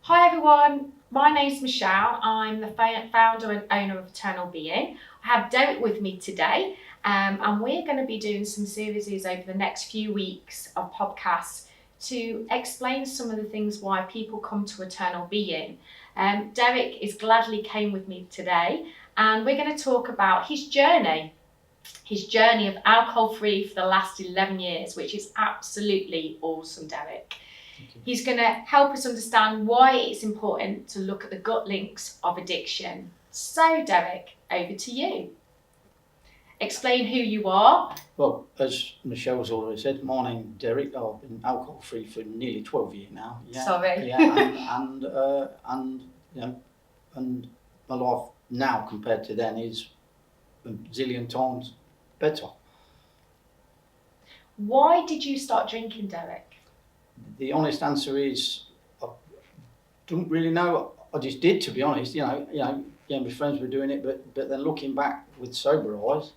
Hi everyone, my name's Michelle. I'm the founder and owner of Eternal Being. I have Derek with me today, and we're going to be doing some series over the next few weeks of podcasts to explain some of the things why people come to Eternal Being. Derek gladly came with me today, and we're going to talk about his journey of alcohol-free for the last 11 years, which is absolutely awesome, Derek. He's going to help us understand why it's important to look at the gut links of addiction. So, Derek, over to you. Explain who you are. Well, as Michelle's already said, my name's Derek. I've been alcohol-free for nearly 12 years now. Yeah, sorry. Yeah, and my life now compared to then is a zillion times better. Why did you start drinking, Derek? The honest answer is I don't really know. I just did, to be honest. My friends were doing it, but then looking back with sober eyes,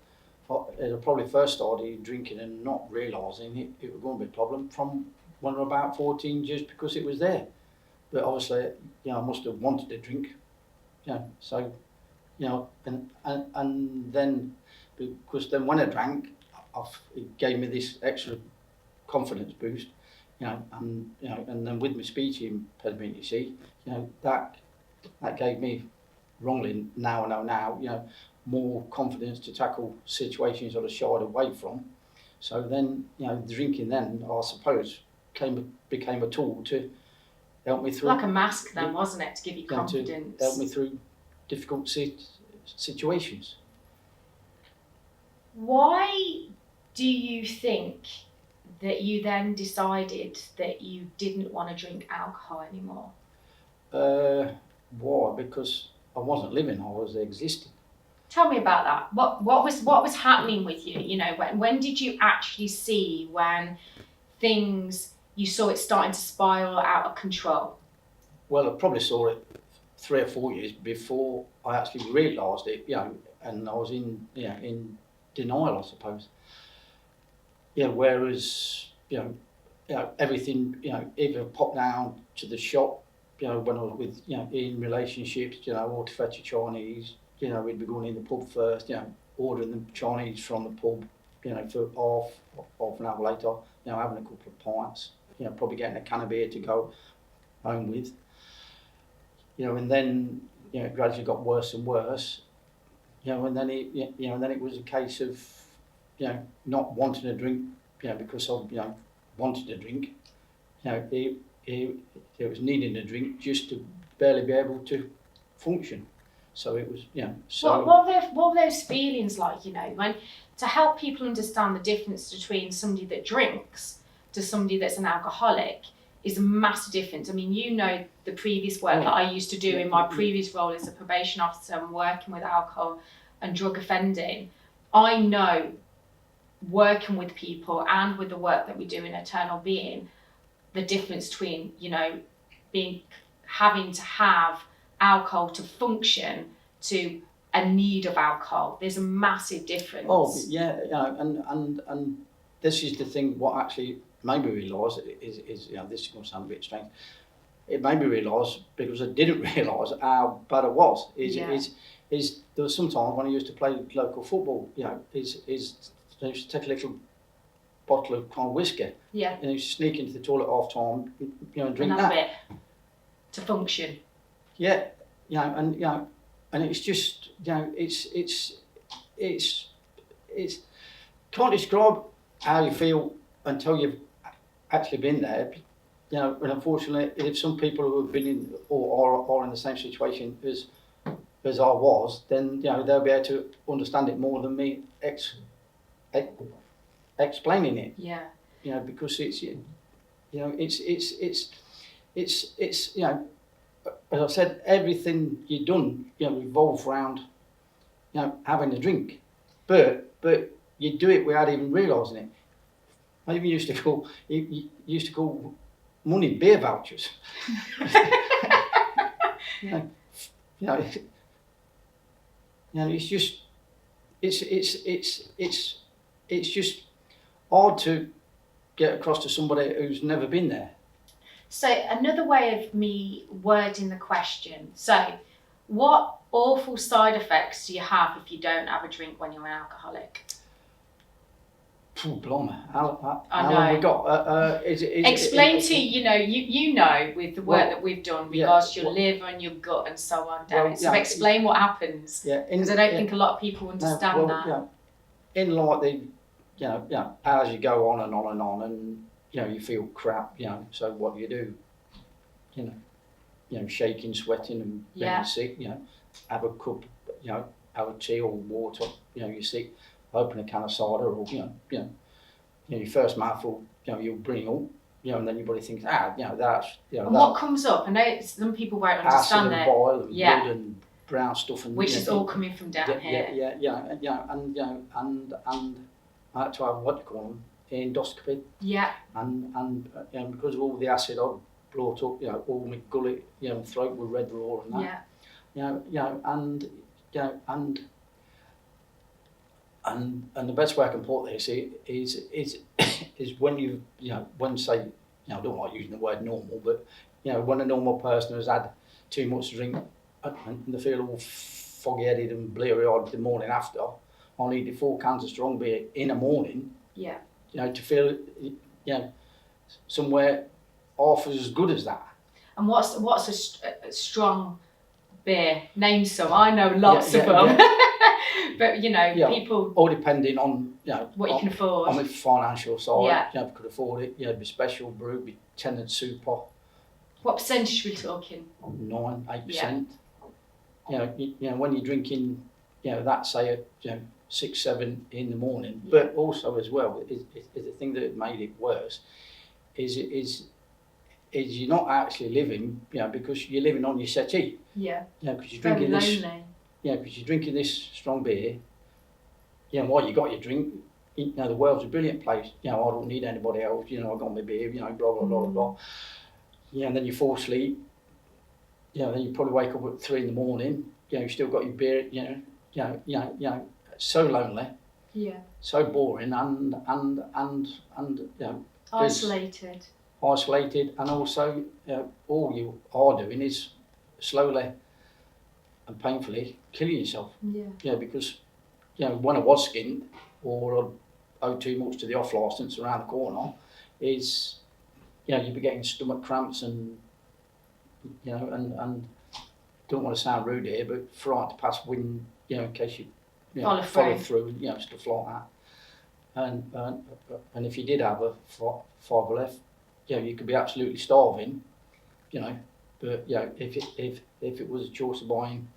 I probably first started drinking and not realising it was going to be a problem from when I was about 14, just because it was there. But obviously, I must have wanted to drink. So, and then because then when I drank, it gave me this extra confidence boost. And then with my speech impediment, you see, that gave me, wrongly now, more confidence to tackle situations that I shied away from. So then, drinking then, I suppose, became a tool to help me through. Like a mask then, wasn't it, to give you confidence? To help me through difficult situations. Why do you think that you then decided that you didn't want to drink alcohol anymore? Why? Because I wasn't living, I was existing. Tell me about that. What was happening with you? When did you actually see when you saw it starting to spiral out of control? Well, I probably saw it 3 or 4 years before I actually realised it, and I was in denial, I suppose. Whereas, everything, even pop down to the shop, when I was with, in relationships, or to fetch a Chinese, we'd be going in the pub first, ordering the Chinese from the pub, for half an hour later, having a couple of pints, probably getting a can of beer to go home with. And then, it gradually got worse and worse, and then it was a case of, not wanting to drink, because I, wanted to drink. It was needing a drink just to barely be able to function. So it was, So what were those feelings like? When to help people understand the difference between somebody that drinks to somebody that's an alcoholic is a massive difference. I mean, the previous work that I used to do in my previous role as a probation officer and working with alcohol and drug offending. I know, working with people and with the work that we do in Eternal Being, the difference between, having to have alcohol to function to a need of alcohol. There's a massive difference. Oh, yeah, and this is the thing, what actually made me realise is this is going to sound a bit strange. It made me realise, because I didn't realise how bad it was. There was sometimes when I used to play local football, I used to take a little bottle of kind of whiskey, and I used to sneak into the toilet half time, and drink that. Bit to function. Yeah, and it's just, it's can't describe how you feel until you've actually been there. And unfortunately, if some people who have been in or are in the same situation as I was, then they'll be able to understand it more than me explaining it. Yeah. Because it's as I said, everything you've done, revolves around, having a drink, but you do it without even realising it. I even used to call money beer vouchers. It's just hard to get across to somebody who's never been there. So another way of me wording the question. So, what awful side effects do you have if you don't have a drink when you're an alcoholic? Oh, blimey, how I long we know. got? Explain to you know with the work Well, that we've done yeah, regards to your well- liver and your gut and so on, Well, David. So yeah, explain what happens, Yeah, because I don't think a lot of people understand that. Yeah, in like the, as you go on and on and on, and you feel crap, so what do? Shaking, sweating, and Yeah. being sick, have a cup, have a tea or water, you're sick, open a can of cider, or your first mouthful, you'll bring up, and then your body thinks, that's, And what comes up? I know some people won't acid understand and that. bile and Yeah. blood and brown stuff, and Which is all coming from down here. and I had to have what you call them, endoscopy, Yeah. and because of all the acid I brought up, all my gullet, throat with red raw and that, and the best way I can put this is when when say, I don't like using the word normal, but when a normal person has had too much to drink and they feel all foggy-headed and bleary-eyed the morning after, I needed 4 cans of strong beer in the morning. Yeah. To feel somewhere half as good as that. And what's a strong beer? Name some. I know lots of them. But people. All depending on what you can afford. On the financial side, Yeah. if you could afford it, it'd be special brew, be Tennant Super. What percentage are we talking? 9-8%. When you're drinking, that say at 6-7 in the morning. Yeah. But also as well is the thing that made it worse is you're not actually living, because you're living on your settee. Yeah. Because you're Very drinking this. lonely. Because you're drinking this strong beer. While you got your drink, the world's a brilliant place. I don't need anybody else. I got my beer. Blah blah blah blah. And then you fall asleep. Then you probably wake up at 3 in the morning. You still got your beer. So lonely. Yeah. So boring and Isolated. Isolated, and also all you are doing is slowly and painfully killing yourself. Yeah. Because when I was skinned or I owed too much to the off licence around the corner, is you'd be getting stomach cramps and and don't want to sound rude here, but fright to pass wind, in case you follow through, stuff like that. And if you did have a fiver left, you could be absolutely starving, But if it was a choice of buying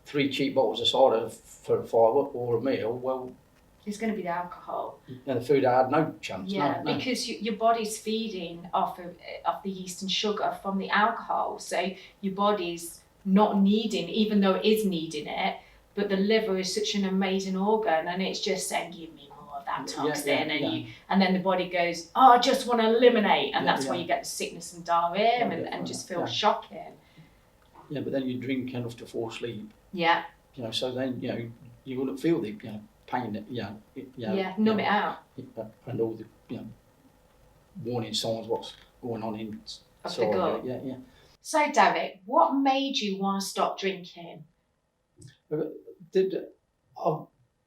3 cheap bottles of cider for a fiver or a meal, well, it's going to be the alcohol. And the food I had no chance. Yeah, no. Because your body's feeding off the yeast and sugar from the alcohol, so your body's not needing, even though it is needing it. But the liver is such an amazing organ, and it's just saying, "Give me more of that toxin," and then the body goes, "Oh, I just want to eliminate," and that's why you get the sickness and diarrhea and just feel shocking. Yeah, but then you drink enough to fall asleep. Yeah. So then you wouldn't feel the pain that numb it out. And all the warning signs what's going on in of the gut. Yeah. So Derek, what made you want to stop drinking? I've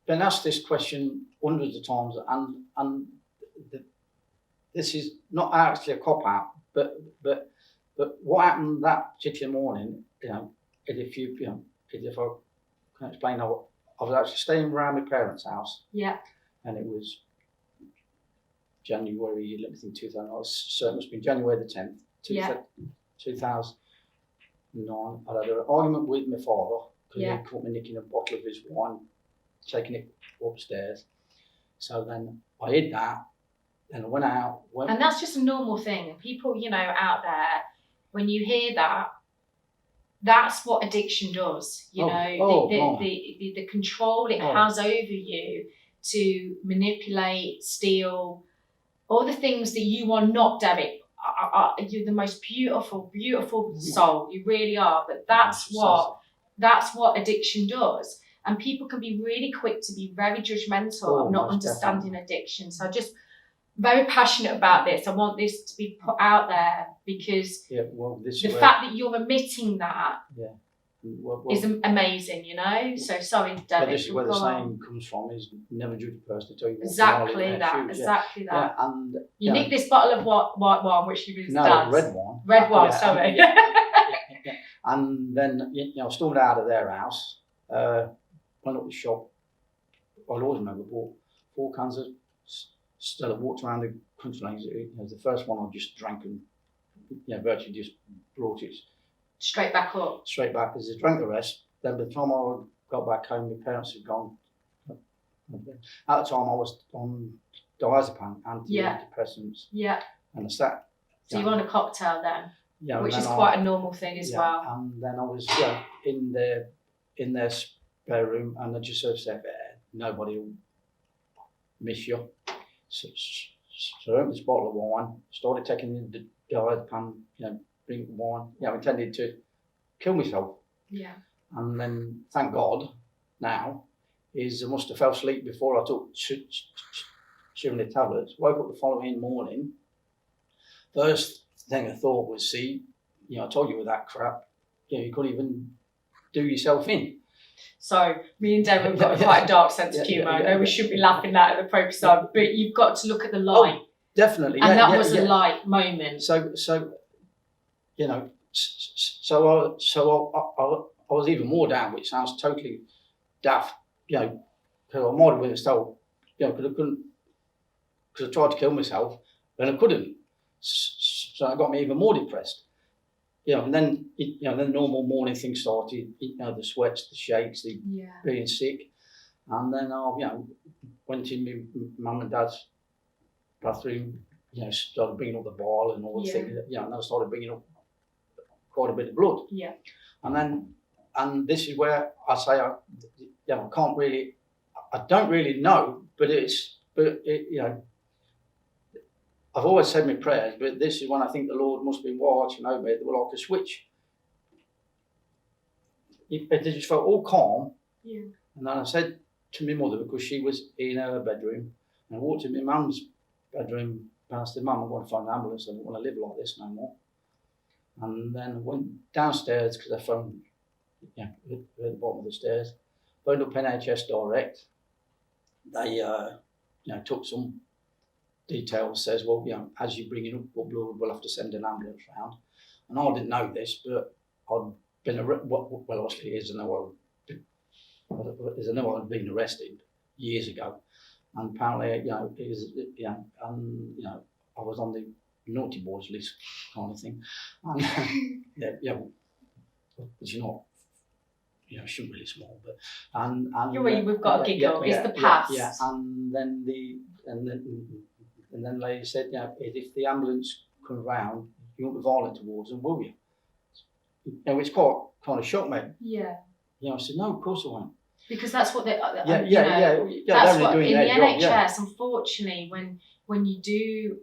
been asked this question hundreds of times, and this is not actually a cop out, but what happened that particular morning, if I can explain how. I was actually staying around my parents' house. Yeah. And it was January, let me think, 2000. So it must have been January the 10th, 2009. I had an argument with my father because he caught me nicking a bottle of his wine, taking it upstairs. So then I hid that, and I went out. And that's just a normal thing. People, out there, when you hear that, that's what addiction does, the control it has over you to manipulate, steal, all the things that you are not, Derek. You're the most beautiful soul. You really are. But that's what addiction does. And people can be really quick to be very judgmental of not understanding addiction. So I just very passionate about this. I want this to be put out there because this the fact that you're admitting that is amazing, you know. So sorry, David. But this is where the saying comes from: is never judge a person until you exactly that. Exactly that. Yeah, and you nicked this bottle of white wine, which you no, red wine. Red wine. Sorry. Yeah. And then I stormed out of their house. Went up the shop. I'll always remember bought 4 cans of Stella. Walked around the country lanes. The first one I just drank and virtually just brought it straight back up. Straight back as I drank the rest. Then by the time I got back home, my parents had gone. At the time, I was on diazepam, antidepressants. Yeah. And I sat. So you're on a cocktail then? Yeah. Which is quite a normal thing as well. And then I was in their spare room, and I just sort of said, nobody will miss you. So I opened this bottle of wine, started taking the diazepam, drink wine. I intended to kill myself. Yeah. And then, thank God, now, I must have fell asleep before I took 70 tablets. Woke up the following morning. First thing I thought was, I told you with that crap, you couldn't even do yourself in. So me and David have got quite a dark sense of humour. I know we should be laughing at the focus on, but you've got to look at the light. Oh, definitely. And that was a light moment. So I was even more down, which sounds totally daft, because I might have been told, because I couldn't, because I tried to kill myself and I couldn't. So it got me even more depressed. And then, then the normal morning thing started, the sweats, the shakes, the being sick. And then I, went in my mum and dad's bathroom, started bringing up the bile and all the things, and I started bringing up quite a bit of blood. Yeah. And this is where I say, I don't really know, but I've always said my prayers, but this is when I think the Lord must be watching over me. They were like a switch. It just felt all calm. Yeah. And then I said to my mother, because she was in her bedroom, and I walked in my mum's bedroom, and I said, Mum, I'm going to phone an ambulance. I don't want to live like this no more. And then I went downstairs because I phoned at the bottom of the stairs. Phoned up NHS Direct. They took some details, says, well, as you're bringing up blood, we'll have to send an ambulance round. And I didn't know this, but I'd been obviously I know I'd been arrested years ago, and apparently I was on the naughty boys list kind of thing, and which is not, shouldn't really small, but we've got a giggle. It's the past. Yeah, and then the lady said, if the ambulance comes round, you won't be violent towards them, will you? Which kind of shocked me. Yeah. I said, no, of course I won't. Because that's what they. That's what doing in the their NHS. job, Unfortunately, when you do,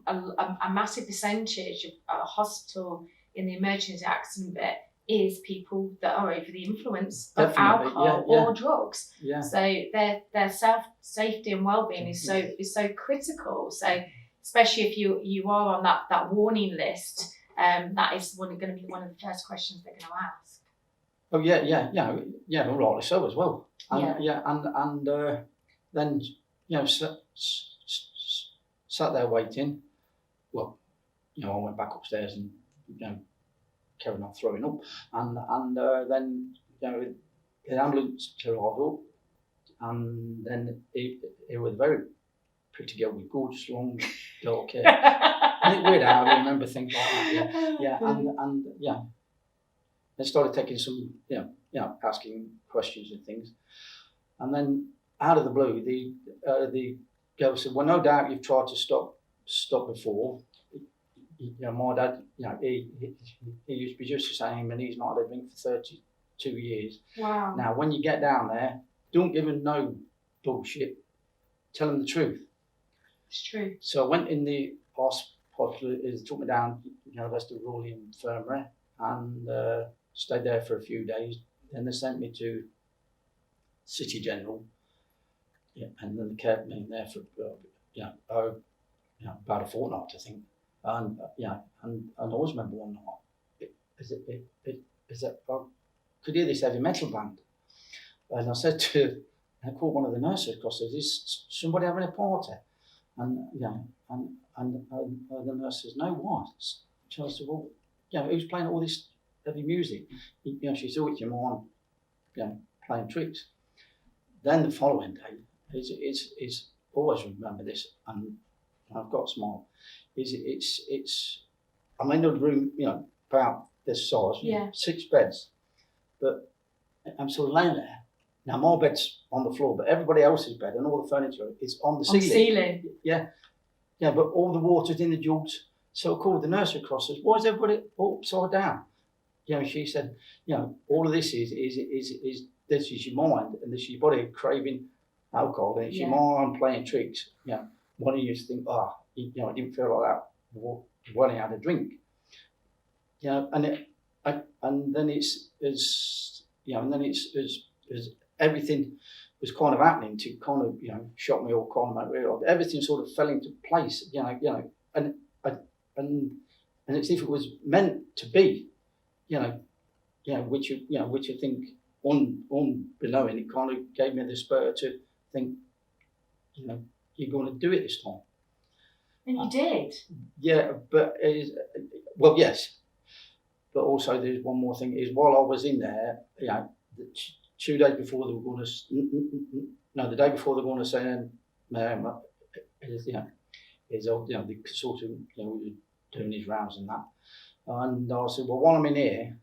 a massive percentage of a hospital in the emergency accident bit is people that are over the influence of alcohol or drugs. Yeah. So their safety and well-being is so critical. So especially if you are on that warning list, that is going to be one of the first questions they're going to ask. Oh well, rightly so as well. And then sat there waiting. Well, I went back upstairs and carried on throwing up, and then the ambulance arrived up, and then it was a very pretty girl with gorgeous long dark hair. And it's weird how I remember things like that. And they started taking some, asking questions and things, and then out of the blue, the girl said, "Well, no doubt you've tried to stop before. My dad, he used to be just the same, and he's not had a drink for 32 years. Wow. Now, when you get down there, don't give him no bullshit. Tell him the truth." It's true. So I went in the hospital. It took me down, University of Royal Infirmary, and stayed there for a few days. Then they sent me to City General, and then they kept me in there for about a fortnight, I think. And and I always remember one night, I could hear this heavy metal band, and I said I called one of the nurses across. Said, "Is somebody having a party?" And the nurse says, "No, what?" So I said, "Well, who's playing all this heavy music?" She said, "It's your mum, playing tricks." Then the following day is always remember this, and I've got a smile. I'm in a room, about this size, 6 beds, but I'm sort of laying there. Now my bed's on the floor, but everybody else's bed and all the furniture is on the ceiling. Yeah, but all the water's in the jugs. So I called the nurse across. Says, "Why is everybody all upside down?" She said, all of this is this is your mind and this is your body craving alcohol, and it's your mind playing tricks. One of you think, I didn't feel like that when I had a drink. And then it's as everything was kind of happening to kind of shock me, or kind of make me realise everything sort of fell into place. And it's if it was meant to be, which I think unbeknown, it kind of gave me the spur to think, you're going to do it this time. And you did. Yeah, but well, yes. But also, there's one more thing: is while I was in there, the 2 days before they were going to, the day before they were going to say, the consultant, was doing his rounds and that, and I said, well, while I'm in here,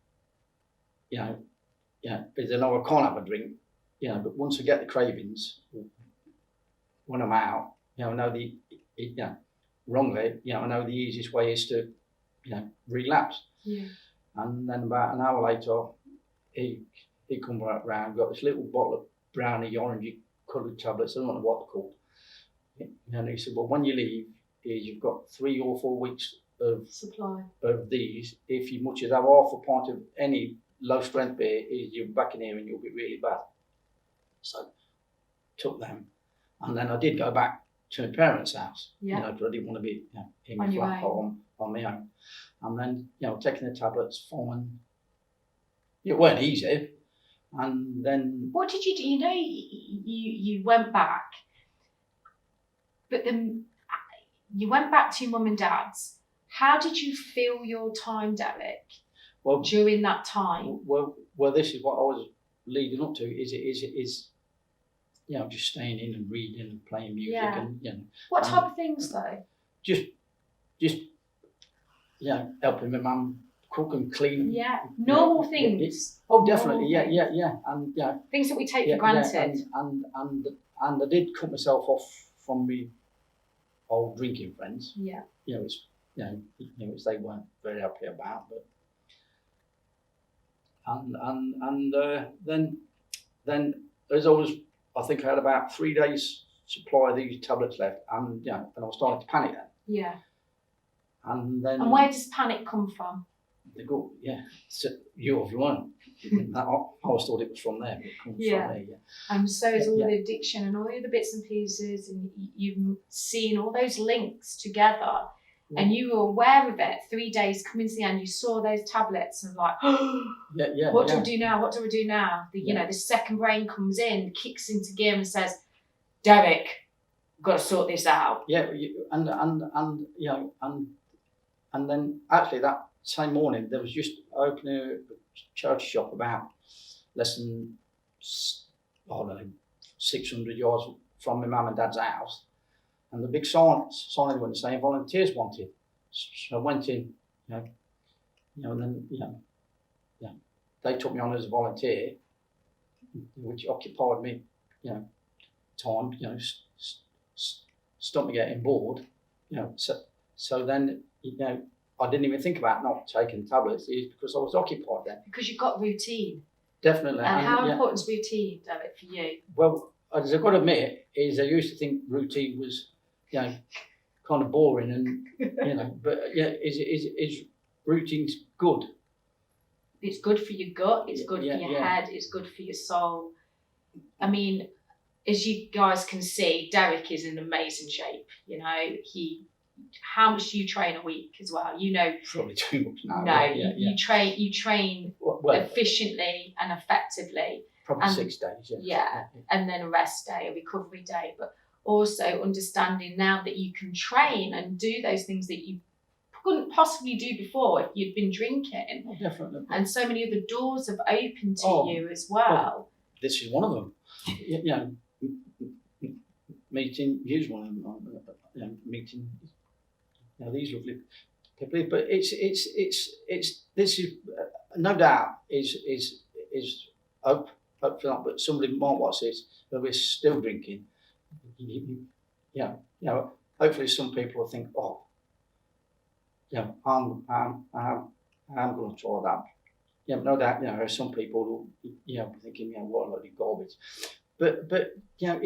because I know I can't have a drink, but once I get the cravings, when I'm out, I know wrongly, I know the easiest way is to, relapse. Yeah. And then about an hour later, he come right round, got this little bottle of brownie, orangey coloured tablets. I don't know what they're called. And he said, well, when you leave, you've got 3 or 4 weeks of supply of these. If you much as have half a pint of any low strength beer, you're back in here and you'll be really bad. So took them, and then I did go back to my parents' house. Because I didn't want to be in my flat on my own. And then taking the tablets, fine. It weren't easy. And then what did you do? You went back, but then you went back to your mum and dad's. How did you feel your time, Derek? Well, during that time. Well, this is what I was leading up to. Is just staying in and reading and playing music and What type of things though? Just helping my mum cook and clean. Yeah, normal things. Oh, definitely. Yeah, and things that we take for granted. And I did cut myself off from my old drinking friends. Yeah. Which they weren't very happy about, but then as I was, I think I had about 3 days supply of these tablets left, and and I was starting to panic then. Yeah. And then. And where does panic come from? They go, so you have learned. I always thought it was from there, but it comes from there, And so is all the addiction and all the other bits and pieces, and you've seen all those links together, and you were aware of it. 3 days coming to the end, you saw those tablets and like, what do we do now? What do we do now? The second brain comes in, kicks into gear and says, Derek, we've got to sort this out. Yeah, and then actually that same morning there was just opening a charity shop about less than 600 yards from my mum and dad's house, and the big sign went saying volunteers wanted. So I went in, and then they took me on as a volunteer, which occupied me, time, stopped me getting bored, so then I didn't even think about not taking tablets, because I was occupied then. Because you've got routine. Definitely. And how important is routine, Derek, for you? Well, as I've got to admit, I used to think routine was, kind of boring, and but is routine's good. It's good for your gut. It's good for your head. It's good for your soul. I mean, as you guys can see, Derek is in amazing shape. how much do you train a week as well? You know, Probably too much now. no, Yeah. you train Well, efficiently and effectively. probably and 6 days. Yeah, and then a rest day, a recovery day, but also understanding now that you can train and do those things that you couldn't possibly do before if you'd been drinking. Oh, definitely. And so many other doors have opened to you as well. This is one of them. You know, meeting, here's one of them. You know, meeting, you know, these lovely people. But it's this is no doubt is up for that. But somebody might watch this that we're still drinking. You know, hopefully some people will think, oh, yeah, I'm going to try that. Yeah, no doubt. You know, there's some people who, you know, thinking, yeah, what a load of garbage. But you know,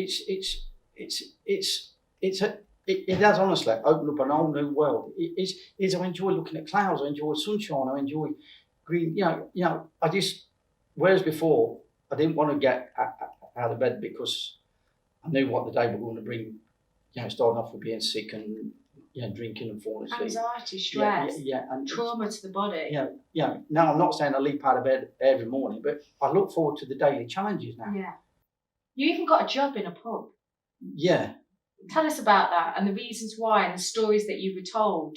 it has honestly opened up an whole new world. I enjoy looking at clouds. I enjoy sunshine. I enjoy green. You know. I just, whereas before I didn't want to get out of bed because I knew what the day was going to bring. You know, starting off with being sick and, you know, drinking and falling asleep. Anxiety, stress, and trauma to the body. Yeah. Now I'm not saying I leap out of bed every morning, but I look forward to the daily challenges now. Yeah. You even got a job in a pub. Yeah. Tell us about that and the reasons why and the stories that you were told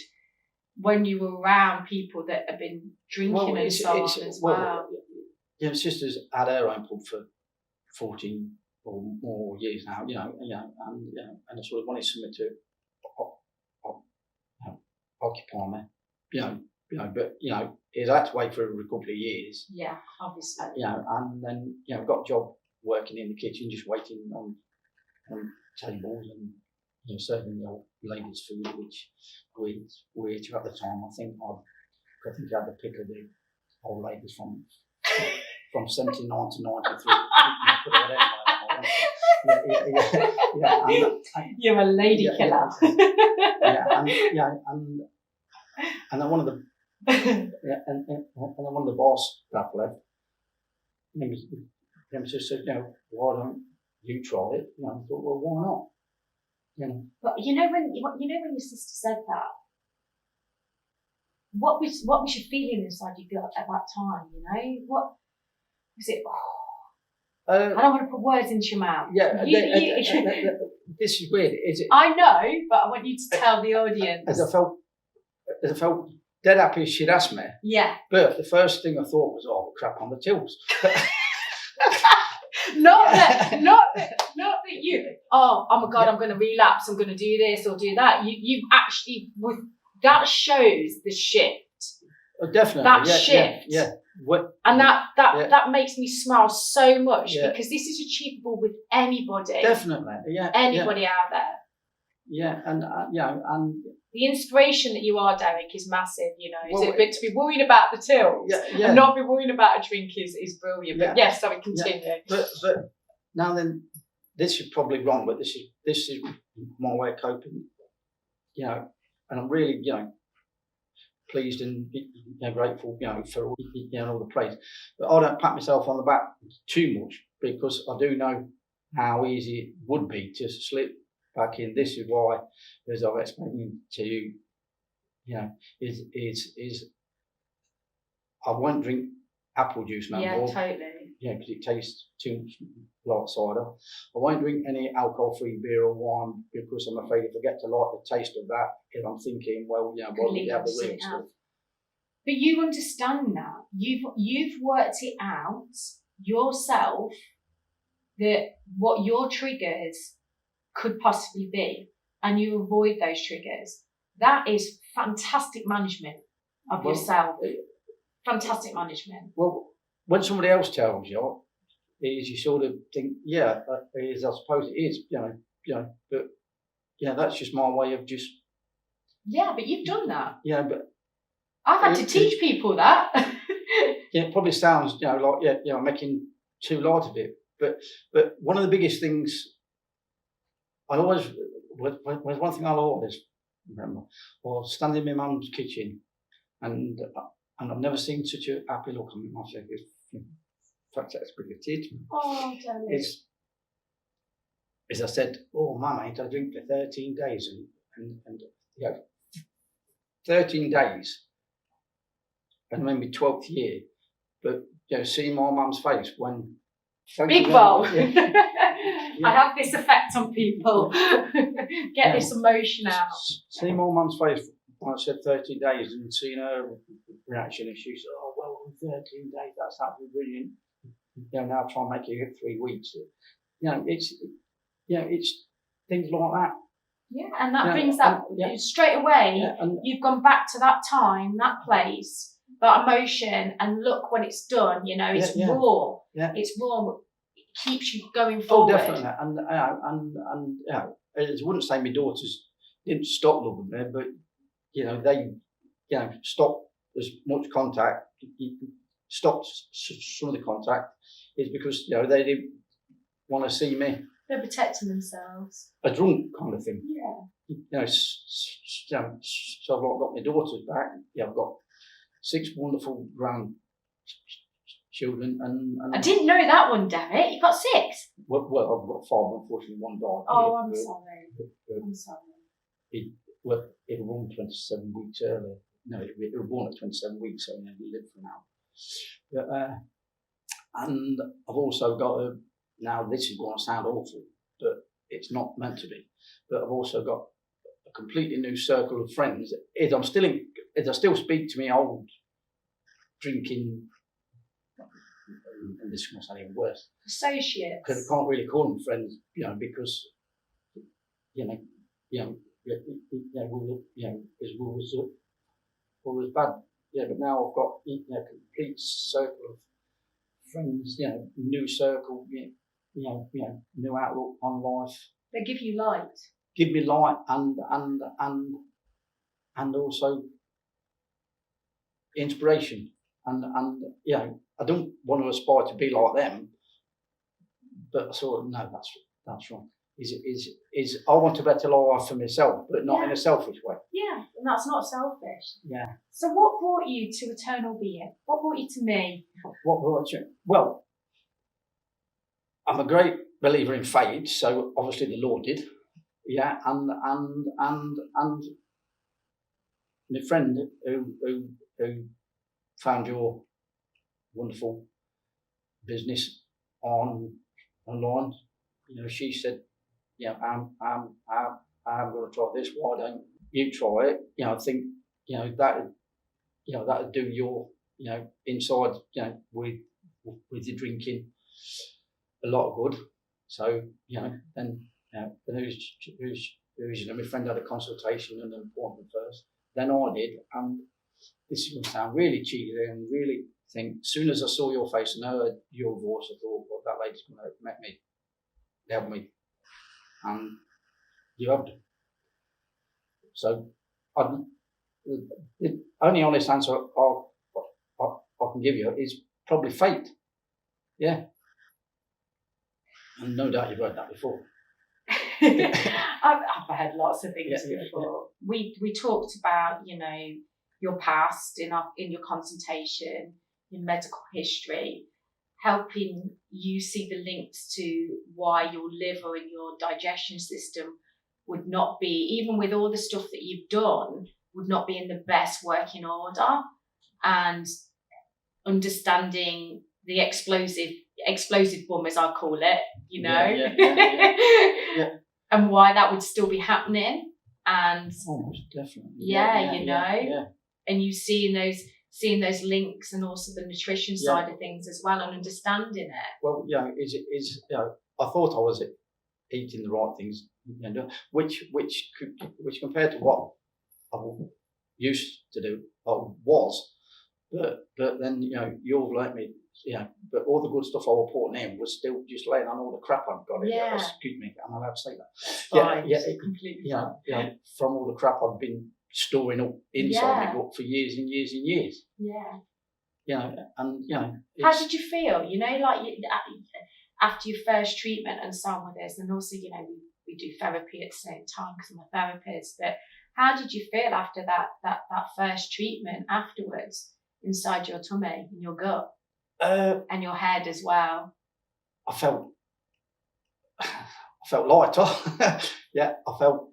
when you were around people that have been drinking and so on as well. Yeah, sister's had her own pub for 14 or more years now, and I sort of wanted something to occupy me, but it had to wait for a couple of years. Yeah, obviously. And then got a job working in the kitchen, just waiting on tables and serving the old ladies' food, which we ate at the time. I think I had the pick of the old ladies from 79 to 93. You're a lady killer. And then one of the and then one of the boss staff left. Him just said, why don't you try it? I thought, well, why not? But when your sister said that, what was your feeling inside your gut at that time? What was it? I don't want to put words into your mouth. Yeah, this is weird. Is it? I know, but I want you to tell the audience. As I felt dead happy as she'd asked me. Yeah. But the first thing I thought was, oh, crap on the tills. not that you. Oh my God, I'm going to relapse. I'm going to do this or do that. You actually, that shows the shift. Oh, definitely. That shift. Yeah. And that makes me smile so much because this is achievable with anybody. Definitely. Yeah. Anybody out there. Yeah, and the inspiration that you are, Derek, is massive. But to be worried about the tills and not be worried about a drink is brilliant. But yes, sorry, continue. Yeah. But now then, this is probably wrong, but this is my way of coping. And I'm really pleased and grateful for all all the praise. But I don't pat myself on the back too much because I do know how easy it would be to slip back in. This is why, as I've explained to you, is I won't drink apple juice no more. Yeah, totally. Because it tastes too much like cider. I won't drink any alcohol-free beer or wine because I'm afraid if I get to like the taste of that, if I'm thinking, well, why don't we have the real stuff? But you understand now. You've worked it out yourself that what your triggers could possibly be, and you avoid those triggers. That is fantastic management of yourself. Fantastic management. Well, when somebody else tells you, you sort of think, I suppose it is, but that's just my way of just. Yeah, but you've done that. Yeah, but I've had to teach people that. It probably sounds, like I'm making too light of it, but one of the biggest things. One thing I'll always remember was standing in my mum's kitchen, and I've never seen such a happy look on my face. In fact, that's pretty it. Oh, darling. As I said, Mum, I ain't had a drink for 13 days, and 13 days, and I'm in my 12th year, but seeing my mum's face when Big roll. Yeah. I have this effect on people. Get this emotion out. Seeing my mum's face when I said 13 days and seeing her reaction, and she said, "Oh well, 13 days, that's absolutely brilliant." Now try and make it 3 weeks. It's things like that. Yeah, and that brings that straight away. Yeah, and you've gone back to that time, that place, that emotion, and look when it's done. It's raw. Yeah. It's raw. It keeps you going forward. Oh, definitely. And I wouldn't say my daughters didn't stop loving me, but they stopped as much contact. Stopped some of the contact is because they didn't want to see me. They're protecting themselves. A drunk kind of thing. Yeah. So I've got my daughters back. I've got 6 wonderful grandchildren, and I didn't know that one, Derek. You've got 6. Well, I've got 5. Unfortunately, one died. Oh, I'm sorry. I'm sorry. He was born 27 weeks earlier. No, he was born at 27 weeks, so he lived for now. But and I've also got now this is going to sound awful, but it's not meant to be. But I've also got a completely new circle of friends. As I still speak to me old drinking, and this is going to sound even worse, associates. Because I can't really call them friends, because it was bad. But now I've got a complete circle of friends. New circle. New outlook on life. They give you light. Give me light and also inspiration. And I don't want to aspire to be like them, but I thought, no, that's wrong. Is I want a better life for myself, but not in a selfish way. Yeah, and that's not selfish. Yeah. So what brought you to Eternal Being? What brought you to me? What brought you? Well, I'm a great believer in fate, so obviously the Lord did. Yeah, and my friend who found your wonderful business online, she said, I'm going to try this. Why don't you try it? I think that'd do your inside with your drinking a lot of good. So then who's my friend had a consultation and an appointment first. Then I did, and this is going to sound really cheesy and really think. As soon as I saw your face and heard your voice, I thought, well, that lady's going to help me, and you have done. So the only honest answer I can give you is probably fate. Yeah. And no doubt you've heard that before. I've heard lots of things before. Yeah. We talked about, your past in your consultation, your medical history, helping you see the links to why your liver and your digestion system would not be, even with all the stuff that you've done, would not be in the best working order, and understanding the explosive bum, as I call it, Yeah. and why that would still be happening, and almost definitely. Yeah. And you seeing those links, and also the nutrition side of things as well, and understanding it. Well, I thought I was eating the right things, which compared to what I used to do, I was, but then you've let me. But all the good stuff I was putting in was still just laying on all the crap I've got in there. Excuse me, am I allowed to say that? Completely. From all the crap I've been storing up inside my gut for years and years and years. Yeah. And how did you feel? After your first treatment and so on with this, and also we do therapy at the same time because I'm a therapist. But how did you feel after that first treatment afterwards, inside your tummy, in your gut? And your head as well. I felt lighter. I felt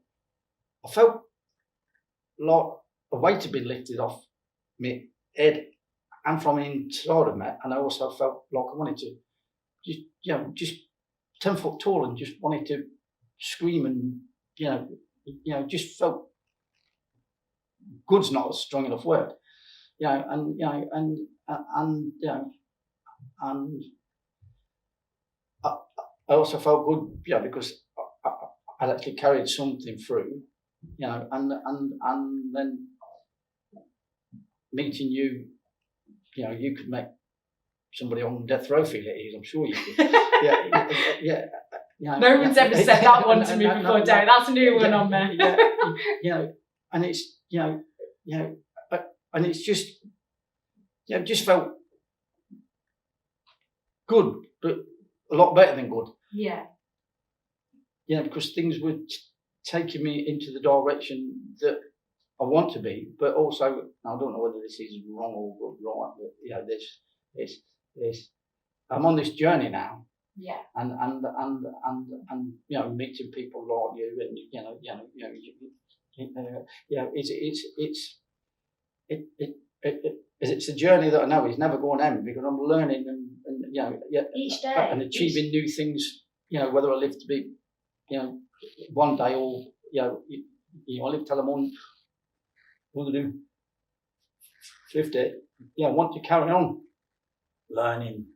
like a weight had been lifted off my head and from inside of me, and I also felt like I wanted to just 10 foot tall and just wanted to scream and just felt good's not a strong enough word, and I also felt good, because I'd actually carried something through, and then meeting you, you could make somebody on death row feel at ease. I'm sure you could. No one's ever said that one to me before, Derek. That's a new one on there. And it's and it's just just felt good, but a lot better than good. Yeah. Because things were taking me into the direction that I want to be, but also I don't know whether this is wrong or right, but this I'm on this journey now. Yeah. And meeting people like you, and it's a journey that I know is never going to end, because I'm learning and each day and achieving new things. Whether I live to be one day or I live till I'm on what to do 50. I want to carry on learning.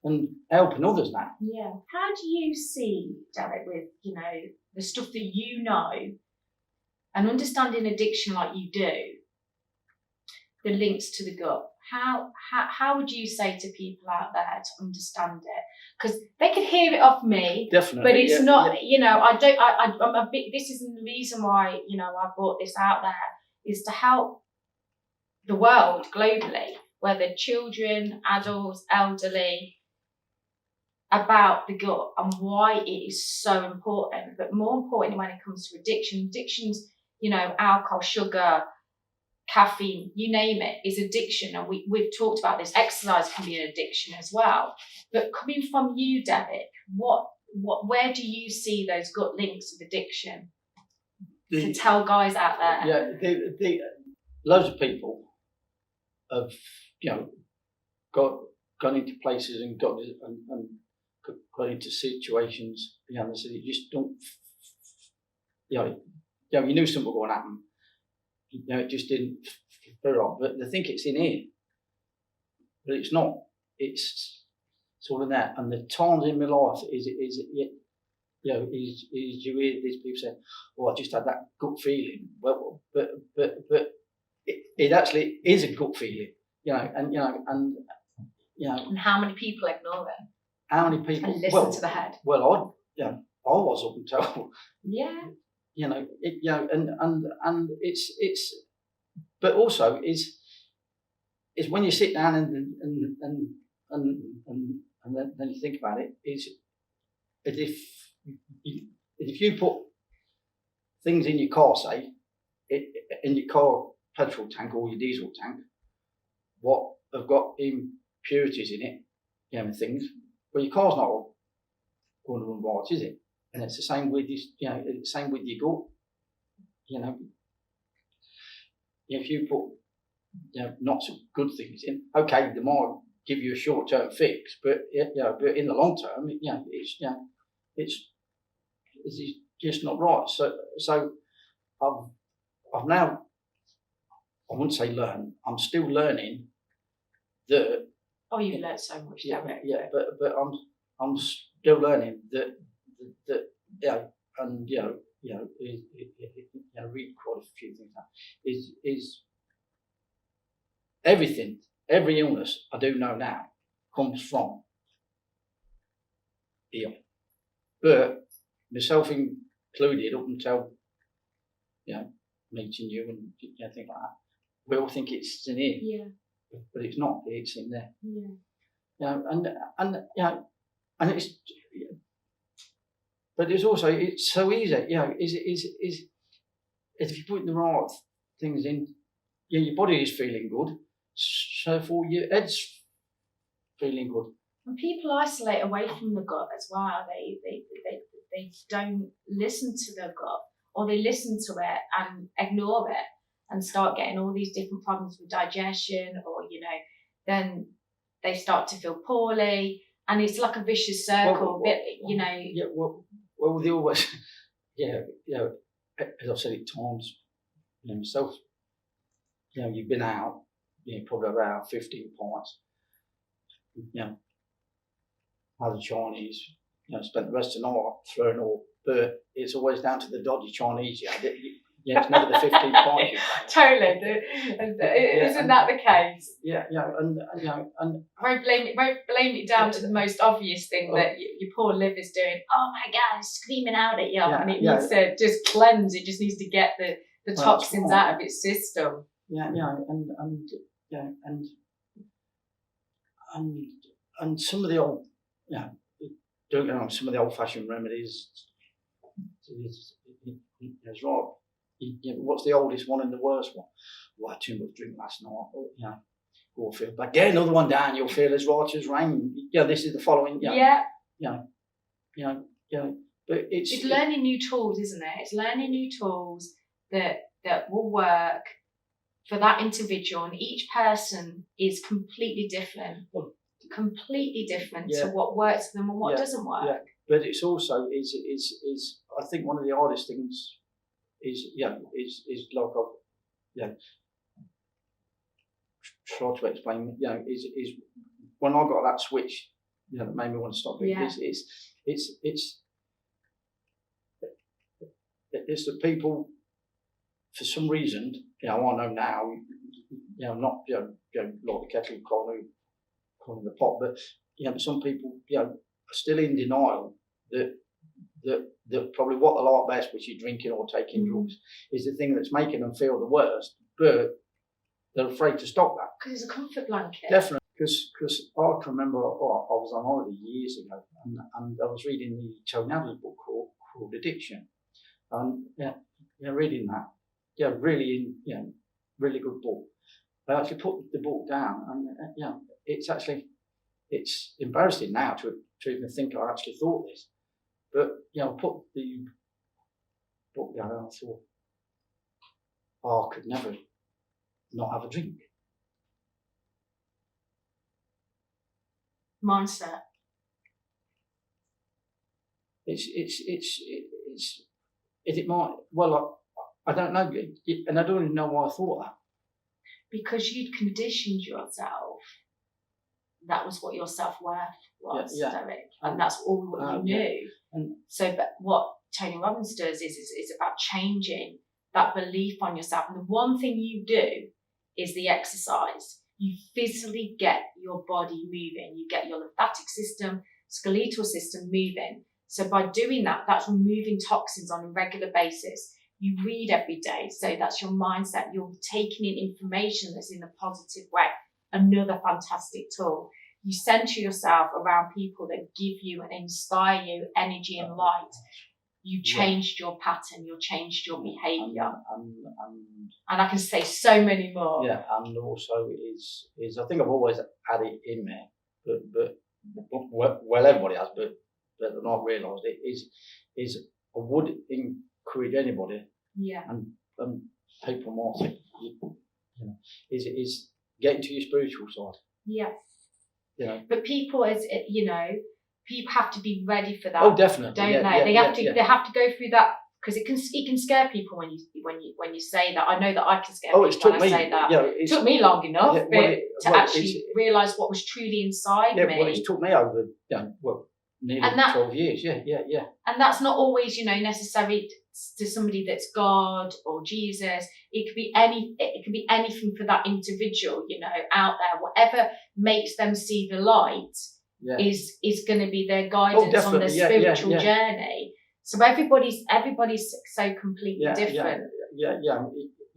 And helping others now. Yeah. How do you see, Derek, with the stuff that you know and understanding addiction like you do, the links to the gut? How would you say to people out there to understand it? Because they could hear it off me, definitely, but it's not. I don't. I'm a bit. This is the reason why I brought this out there, is to help the world globally, whether children, adults, elderly, about the gut and why it is so important. But more importantly, when it comes to addictions, alcohol, sugar, caffeine, you name it, is addiction. And we've talked about this. Exercise can be an addiction as well. But coming from you, Derek, where do you see those gut links of addiction to tell guys out there? Yeah, loads of people have gone into places and got into situations. They said you just don't. You knew something was going to happen. It just didn't feel right. But they think it's in here, but it's not. It's sort of that. And the times in my life is you hear these people saying, "Oh, I just had that gut feeling." Well, but it actually is a gut feeling, and how many people ignore it? How many people and listen to the head? Well, I was up until and it's but also is when you sit down and then you think about it, is if you put things in your car, say in your car petrol tank or your diesel tank, what have got impurities in it, and things. Well, your car's not going to run right, is it? And it's the same with this, it's the same with your gut. If you put not so good things in, okay, they might give you a short-term fix, but but in the long term, it's just not right. So I've now, I wouldn't say learn. I'm still learning that. Oh, you've learned so much, Derek. But I'm still learning that and read quite a few things now. Is everything, every illness I do know now comes from here, but myself included, up until meeting you and things like that, we all think it's in here. Yeah. But it's not. It's in there. Yeah. And it's. But it's also it's so easy. Is if you put the right things in, your body is feeling good, so for your head's feeling good. And people isolate away from the gut as well. They don't listen to the gut, or they listen to it and ignore it and start getting all these different problems with digestion, or, then they start to feel poorly, and it's like a vicious circle, Well, they always, as I've said at times, myself, you've been out, probably around 15 pints, had a Chinese, spent the rest of the night throwing all, but it's always down to the dodgy Chinese, it's never the 15 pints you drink. Totally. Isn't that the case? And Won't blame it down to the most obvious thing that your poor liver's doing. Oh my God, it's screaming out at you, and it needs to just cleanse. It just needs to get the toxins out of its system. And some of the old, don't get me wrong, some of the old-fashioned remedies is right. What's the oldest one and the worst one? Well, I had too much drink last night. Or feel bad. Get another one down. You'll feel as right as rain. This is the following. But it's learning new tools, isn't it? It's learning new tools that will work for that individual, and each person is completely different. To what works for them and what doesn't work. Yeah. But it's also is I think one of the hardest things is like try to explain, is when I got that switch, that made me want to stop drinking. It's the people, for some reason, I know now, not like the kettle calling the pot, but some people are still in denial that probably what they like best, which is drinking or taking drugs, is the thing that's making them feel the worst, but they're afraid to stop that. Because it's a comfort blanket. Definitely. Because I can remember, I was on holiday years ago, and I was reading the Tony Adams book called Addiction. And reading that, really good book. I actually put the book down, and it's embarrassing now to even think I actually thought this. But I put the book down and I thought, I could never not have a drink. Mindset. Is it my, well, I don't know, and I don't even know why I thought that. Because you'd conditioned yourself. That was what your self-worth was, Derek. And that's all what you knew. And so, but what Tony Robbins does is about changing that belief on yourself. And the one thing you do is the exercise. You physically get your body moving. You get your lymphatic system, skeletal system moving. So by doing that, that's removing toxins on a regular basis. You read every day. So that's your mindset. You're taking in information that's in a positive way. Another fantastic tool. You center yourself around people that give you and inspire you energy and light. You changed your pattern. You changed your behaviour. And I can say so many more. Yeah, and also is I think I've always had it in me, but well, everybody has, but I've not realised it, is I would encourage anybody, and people might think, is get into your spiritual side. Yes. But people, people have to be ready for that. Oh, definitely. Don't they? They have to go through that, because it can scare people when you say that. I know that I can scare people when I say that. It took me long enough to actually realise what was truly inside me. Well, it's took me over nearly 12 years. Yeah. And that's not always, necessary to somebody that's God or Jesus. It could be anything for that individual, out there. Whatever makes them see the light is going to be their guidance on their spiritual journey. So everybody's so completely different.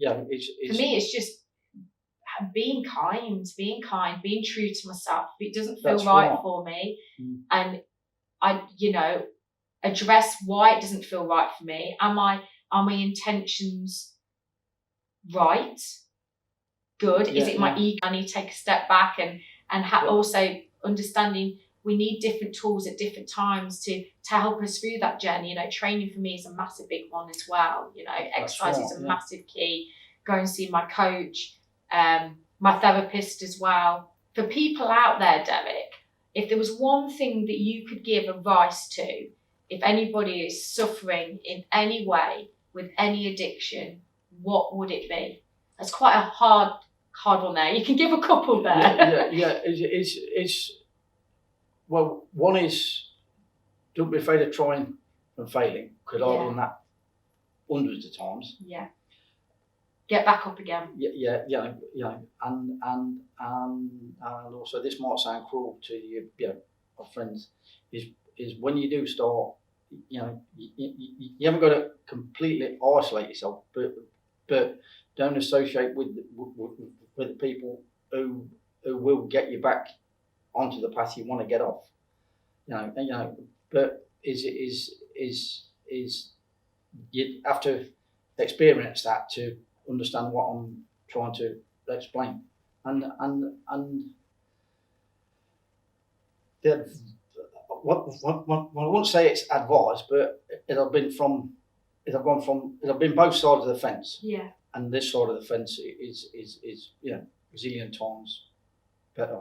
For me, it's just being kind, being true to myself. If it doesn't feel right for me, and I, address why it doesn't feel right for me. Are my intentions right? Good. Is it my ego? I need to take a step back and also understanding we need different tools at different times to help us through that journey. You know, training for me is a massive big one as well. You know, exercise is a massive key. Go and see my coach, my therapist as well. For people out there, Derek, if there was one thing that you could give advice to, if anybody is suffering in any way with any addiction, what would it be? That's quite a hard one there. You can give a couple there. Yeah. It's well, one is don't be afraid of trying and failing, because I've done that hundreds of times. Yeah. Get back up again. Yeah, and also this might sound cruel to you, my friends, is when you do start, you haven't got to completely isolate yourself, but don't associate with the people who will get you back onto the path you want to get off. But you have to experience that to understand what I'm trying to explain, and what I won't say it's advice, but it have been both sides of the fence. Yeah. And this side of the fence is zillion times better.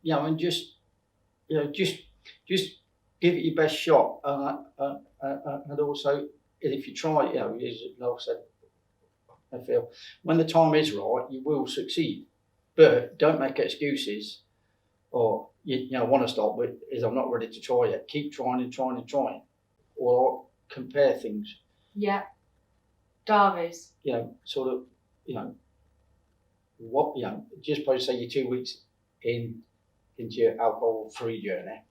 And just give it your best shot, and also if you try, like I said, I feel when the time is right, you will succeed. But don't make excuses, or want to stop, but I'm not ready to try yet. Keep trying, or compare things. Yeah. Darvies. Sort of, what just suppose say you're 2 weeks into your alcohol-free journey.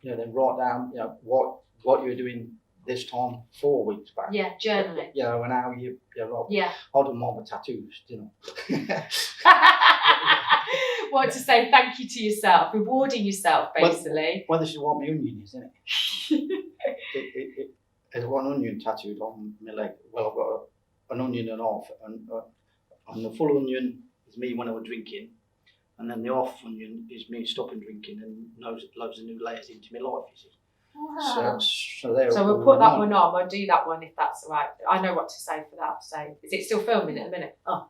Then write down what you were doing this time 4 weeks back. Yeah, journaling. And how you like. Yeah. I don't mind my tattoos, What to say thank you to yourself, rewarding yourself basically. Well, this is what my onion is, isn't it? I've got an onion tattooed on my leg. Well, I've got an onion and half, and the full onion is me when I was drinking, and then the half onion is me stopping drinking and loads of new layers into my life, you see. Wow. So we'll put that one on. We'll do that one if that's all right. I know what to say for that. So is it still filming at a minute? Oh.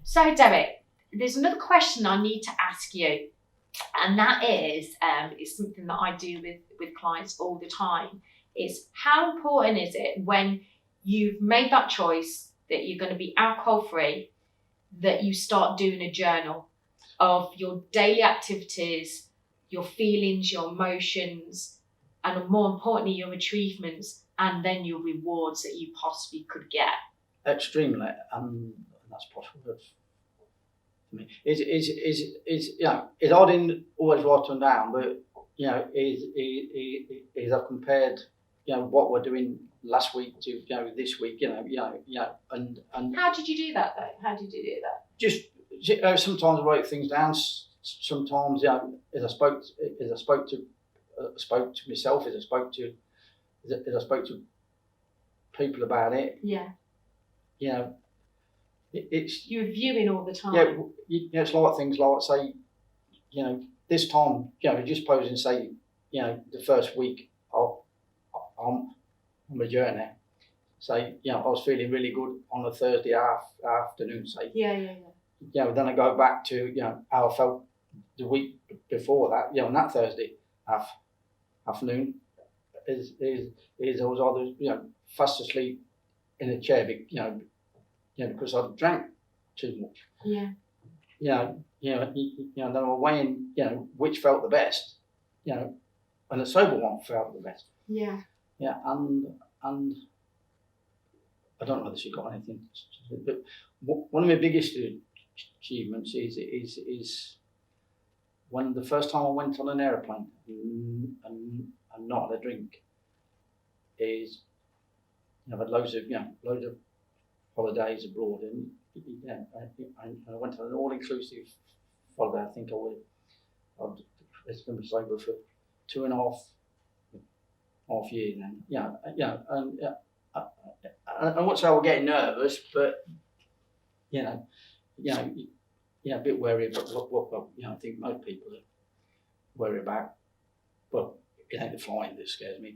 So Derek, there's another question I need to ask you, and that is it's something that I do with clients all the time. Is how important is it when you've made that choice that you're going to be alcohol free, that you start doing a journal of your daily activities, your feelings, your emotions, and more importantly, your achievements, and then your rewards that you possibly could get? Extremely, and that's possible for me. I didn't always write them down, but is I've compared what we're doing last week to this week, and how did you do that though? How did you do that? Just sometimes I write things down. Sometimes as I spoke to myself, as I spoke to people about it. Yeah. It's you're viewing all the time. It's like things like say, this time, just suppose and say, the first week on my journey, say, I was feeling really good on a Thursday afternoon, say. Yeah. Then I go back to, how I felt the week before that, on that Thursday afternoon, is I was either, fast asleep in a chair, because I drank too much. Yeah. Then I'm weighing, which felt the best, and the sober one felt the best. Yeah. Yeah, and I don't know whether she got anything, but one of my biggest achievements is when the first time I went on an aeroplane and not had a drink, is I've had loads of holidays abroad, and I went on an all-inclusive holiday. I think it's been sober for 2.5 years now. I won't say I was getting nervous, but a bit wary of what I think most people are. worry about. Well, it ain't the flying that scares me.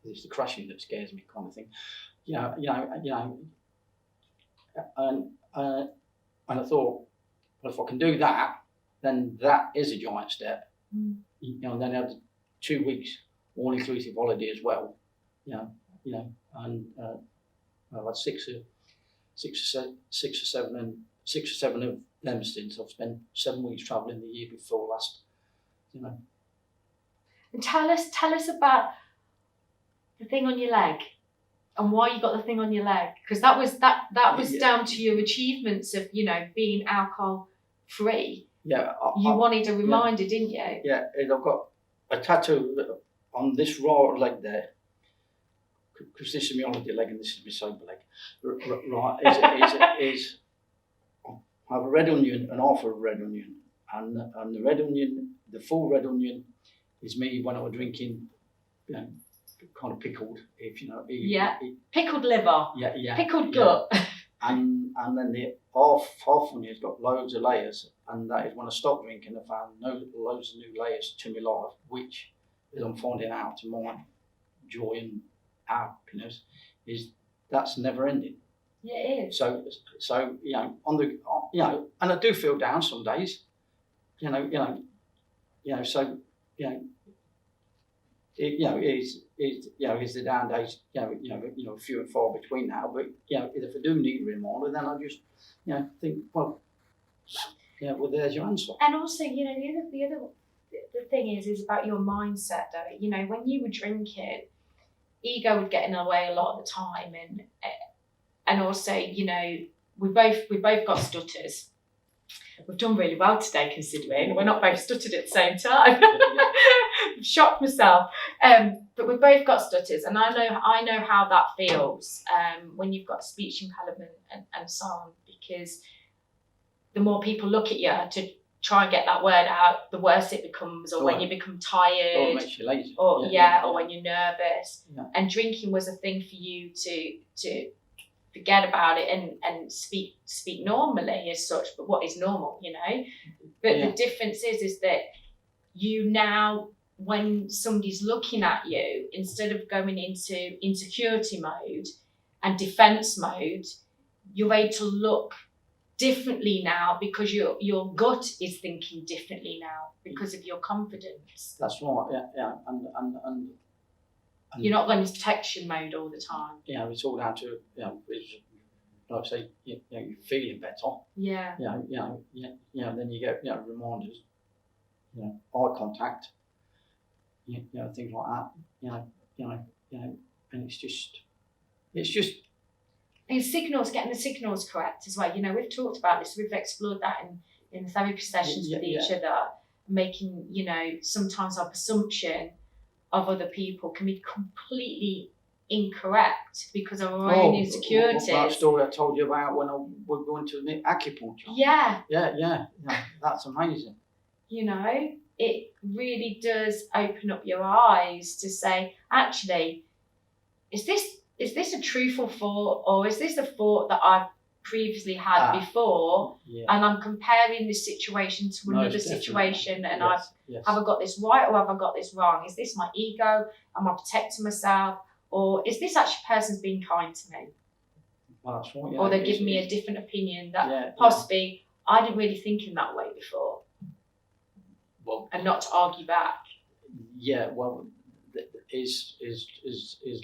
It's the crashing that scares me, kind of thing. And I thought, well, if I can do that, then that is a giant step. And then I had 2 weeks all-inclusive holiday as well. And I've had six or seven of them since. I've spent 7 weeks travelling the year before last. And tell us about the thing on your leg and why you got the thing on your leg, because that was down to your achievements of being alcohol free. Yeah, you wanted a reminder, didn't you? Yeah, and I've got a tattoo on this right leg there, because this is my holiday leg and this is my sober leg. Right, is I have a red onion, an half of a red onion, and the red onion, the full red onion, is me when I was drinking, kind of pickled, if you know. Pickled liver. Yeah. Pickled gut. And then the half onion has got loads of layers, and that is when I stopped drinking, I found loads of new layers to my life, which is I'm finding out to my joy and happiness is that's never ending. Yeah, it is. So and I do feel down some days, is the down days, few and far between now. But if I do need a reminder, then I just, think, well, there's your answer. And also, the thing is about your mindset, though. When you were drinking, ego would get in our way a lot of the time, and also, we both got stutters. We've done really well today, considering we're not both stuttered at the same time. I've shocked myself. But we've both got stutters, and I know how that feels when you've got speech impediment and so on, because the more people look at you to try and get that word out, the worse it becomes, or when you become tired, or it makes you lazy, or when you're nervous. Yeah. And drinking was a thing for you to forget about it and speak normally as such, but what is normal, But the difference is that you now, when somebody's looking at you, instead of going into insecurity mode and defense mode, you're able to look differently now because your gut is thinking differently now because of your confidence. That's right, yeah. And you're not going into protection mode all the time. It's all down to, like I say, you're feeling better. Yeah. Then you get, reminders, eye contact, things like that, and it's just. And getting the signals correct as well. We've talked about this, we've explored that in therapy sessions with each other, making, sometimes our perception of other people can be completely incorrect because of our own insecurities. That story I told you about when I was going to the acupuncture. Yeah. Yeah, that's amazing. It really does open up your eyes to say, actually, is this a truthful thought, or is this a thought that I've previously had before, and I'm comparing this situation to another situation, and have I got this right or have I got this wrong? Is this my ego? Am I protecting myself? Or is this actually person's being kind to me? Well, that's right, or they're giving me a different opinion that possibly I didn't really think in that way before. Well, and not to argue back. Yeah, well, is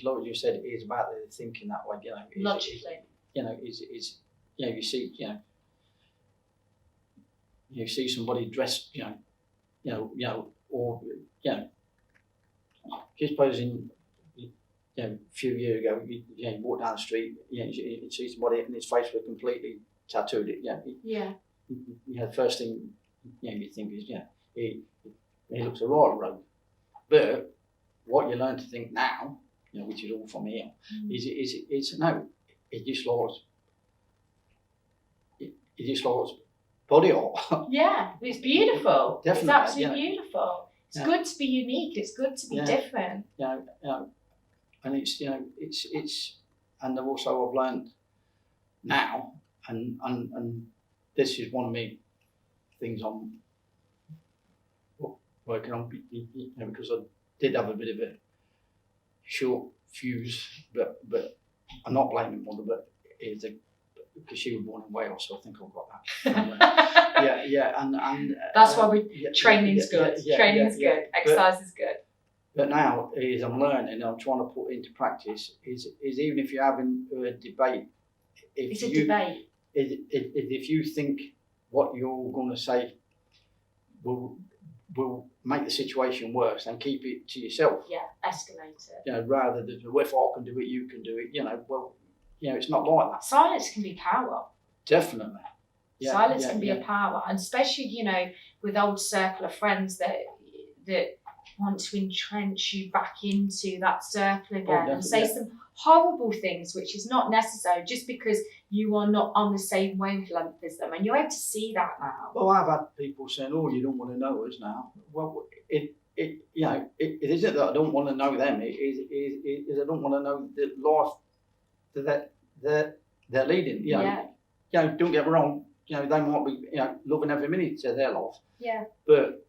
like you said, it is about the thinking that way. Logically. You see somebody dressed, or just supposing, a few years ago, you walk down the street, you see somebody and his face was completely tattooed. The first thing you think is, he looks a right rogue. But what you learn to think now, which is all from here, is it just likes body art. Yeah, it's beautiful. Definitely, it's absolutely beautiful. It's good to be unique. It's good to be different. And it's and also I've learned now, and this is one of me things I'm working on, because I did have a bit of a short fuse, but I'm not blaming mother, but it's because she was born in Wales, so I think I've got that. and that's why training's good. Training's good. Exercise is good. But now is I'm learning, I'm trying to put into practice is even if you're having a debate, if you think what you're going to say will make the situation worse, then keep it to yourself. Yeah, escalate it. Rather than if I can do it, you can do it. It's not like that. Silence can be power. Definitely. Silence can be a power, and especially with old circle of friends that want to entrench you back into that circle again and say some horrible things, which is not necessary, just because you are not on the same wavelength as them, and you're able to see that now. Well, I've had people saying, "Oh, you don't want to know us now." Well, it isn't that I don't want to know them. It is I don't want to know the life that they're leading. Don't get me wrong. They might be loving every minute of their life. Yeah. But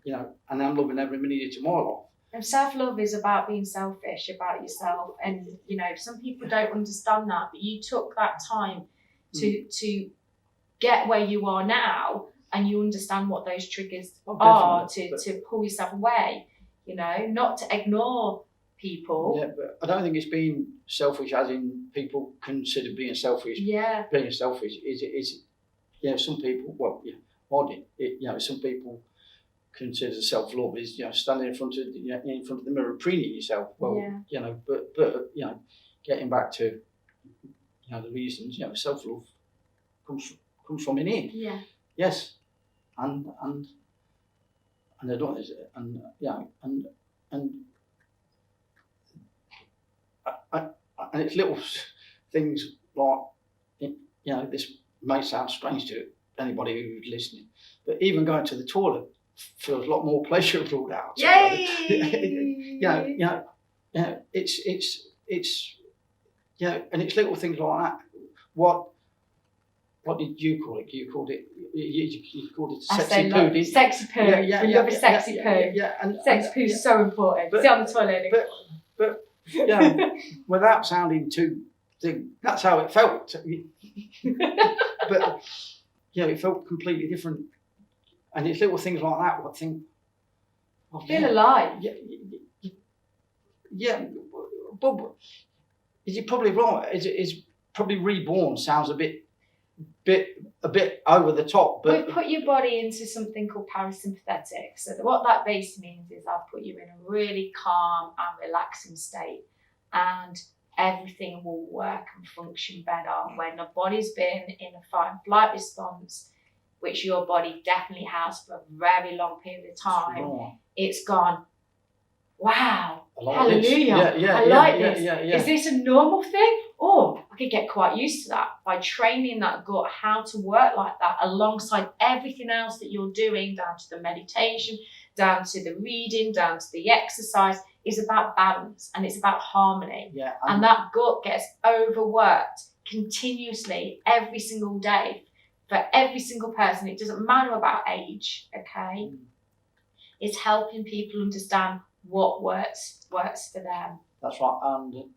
and I'm loving every minute of my life. And self-love is about being selfish about yourself, and some people don't understand that, but you took that time to get where you are now, and you understand what those triggers are to pull yourself away, not to ignore people. Yeah, but I don't think it's being selfish as in people consider being selfish. Yeah. Being selfish is some people, I did. Some people consider self-love is standing in front of the mirror preening yourself. Well, but getting back to the reasons, self-love comes from in here. Yeah. Yes, and I don't, and it's little things like this may sound strange to anybody who's listening, but even going to the toilet feels a lot more pleasurable now. Yay! It's and it's little things like that. What did you call it? You called it sexy poo, didn't you? Sexy poo. We love a sexy poo. And sexy poo is so important. Sit on the toilet. But without sounding too thing, that's how it felt. But it felt completely different. And it's little things like that. I think. Feel alive. Yeah, but is it probably right? Is probably reborn sounds a bit over the top. But we put your body into something called parasympathetic. So what that basically means is I'll put you in a really calm and relaxing state, and everything will work and function better when the body's been in a fight and flight response, which your body definitely has for a very long period of time. Right. It's gone, wow, like hallelujah, this. I like this. Is this a normal thing? Or I could get quite used to that by training that gut how to work like that alongside everything else that you're doing, down to the meditation, down to the reading, down to the exercise. Is about balance and it's about harmony. Yeah, and that gut gets overworked continuously every single day for every single person. It doesn't matter about age, okay? It's helping people understand what works for them. That's right,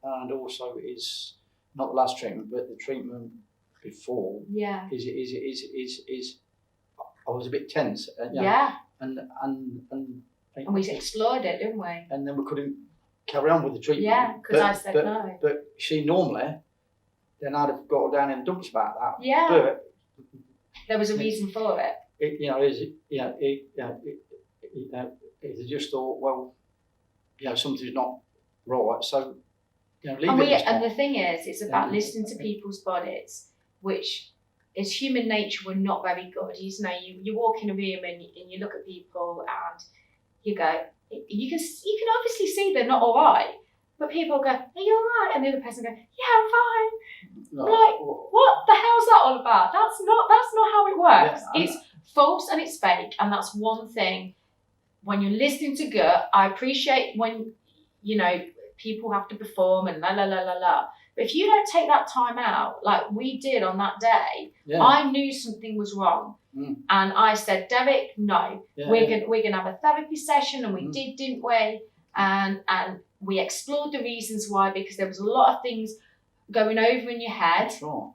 and also is not the last treatment, but the treatment before. Yeah. Is I was a bit tense. And we explored it, didn't we? And then we couldn't carry on with the treatment. Yeah, because I said no. But she normally, then I'd have got her down in the dumps about that. Yeah. But there was a reason for it. They just thought, well, something's not right, so leave it. And the thing is, it's about listening to people's bodies, which as human nature we're not very good. You walk in a room and you look at people and you go, you can obviously see they're not all right, but people go, are you all right? And the other person goes, yeah, I'm fine. No, like, what the hell's that all about? That's not how it works. Yeah, it's false and it's fake, and that's one thing. When you're listening to gut, I appreciate when people have to perform and la la la la la. But if you don't take that time out, like we did on that day, I knew something was wrong. And I said, Derek, no, we're gonna have a therapy session, and we did, didn't we? And we explored the reasons why, because there was a lot of things going over in your head. Sure.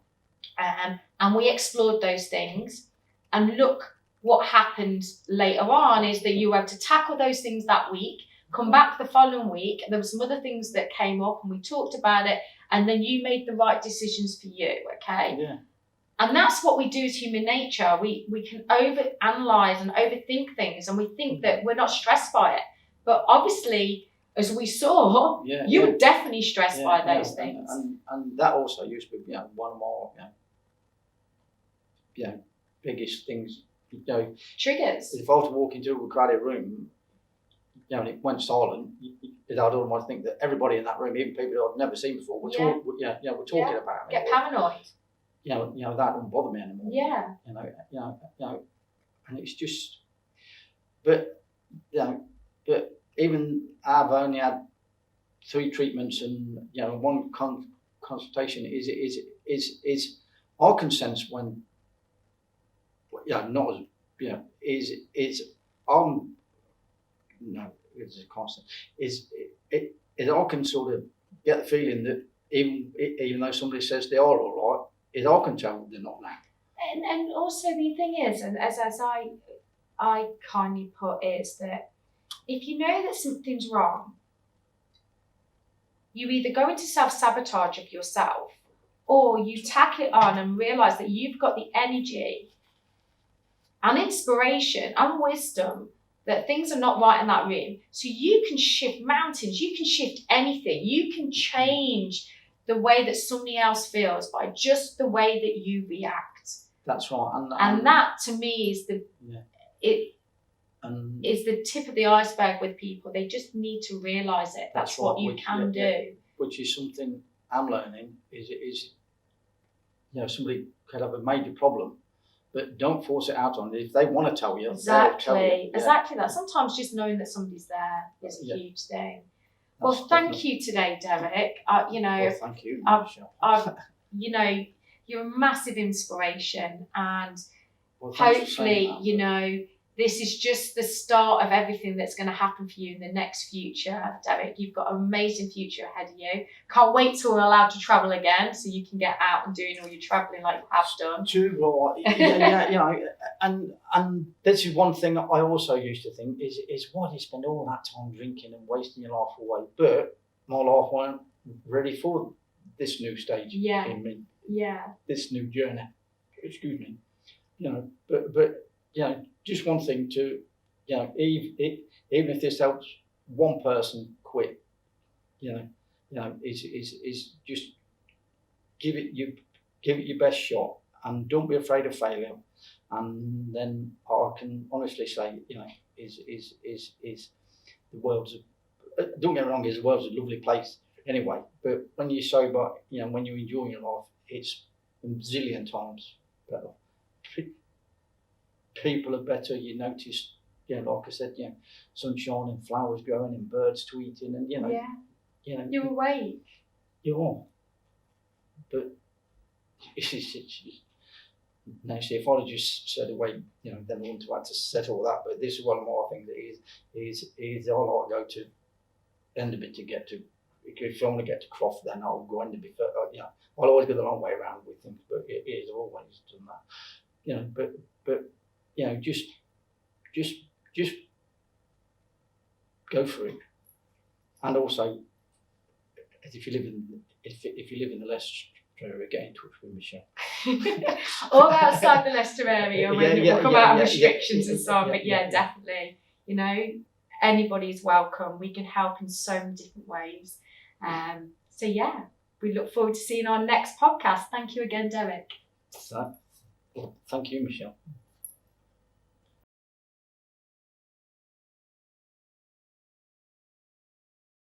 And we explored those things, and look what happened later on is that you had to tackle those things that week, come back the following week, there were some other things that came up and we talked about it, and then you made the right decisions for you, okay? Yeah. And that's what we do as human nature. We can overanalyze and overthink things, and we think that we're not stressed by it. But obviously, as we saw, you were definitely stressed by those things. And that also used to be, one of my, biggest things. Triggers. If I was to walk into a crowded room, and it went silent, I'd almost think that everybody in that room, even people I've never seen before, we're talking about it. Get paranoid. That don't bother me anymore. Yeah. And it's just, but even I've only had 3 treatments and one consultation is I can sense when not as is it's a constant is I can sort of get the feeling that even though somebody says they are all right, I can tell they're not now. And also the thing is, and as I kindly put, is that if you know that something's wrong, you either go into self-sabotage of yourself, or you tackle it on and realise that you've got the energy and inspiration and wisdom that things are not right in that room. So you can shift mountains, you can shift anything, you can change the way that somebody else feels by just the way that you react. That's right. And that to me is is the tip of the iceberg with people. They just need to realise it. That's what you can do. Which is something I'm learning is somebody could have a major problem, but don't force it out on them. If they want to tell you, they'll tell you. Exactly that. Sometimes just knowing that somebody's there is a huge thing. Well, thank you today, Derek. Thank you. You're a massive inspiration, and hopefully, this is just the start of everything that's going to happen for you in the next future, Derek. You've got an amazing future ahead of you. Can't wait till we're allowed to travel again, so you can get out and doing all your travelling like you have done. True, right. And this is one thing that I also used to think is why do you spend all that time drinking and wasting your life away? But my life wasn't ready for this new stage in me. Yeah. This new journey. Excuse me. But just one thing to, even if this helps one person quit, is just give it your best shot, and don't be afraid of failure. And then I can honestly say, is the world's, don't get me wrong, the world's a lovely place anyway. But when you're sober, when you're enjoying your life, it's a zillion times better. People are better. You notice, like I said, sunshine and flowers growing and birds tweeting, and you're awake. You are, but now, see, if I'd have just said away, then I wouldn't have had to set all that. But this is one of my things that is I like to go to Enderby to get to. If I want to get to Croft, then I'll go Enderby. I'll always go the long way around with things, but it is always done that. But just go for it. And also, if you live in the Leicester area, get in touch with Michelle. All outside the Leicester area, when we'll come out of restrictions and so on. But definitely, anybody's welcome. We can help in so many different ways. We look forward to seeing our next podcast. Thank you again, Derek. Thank you, Michelle.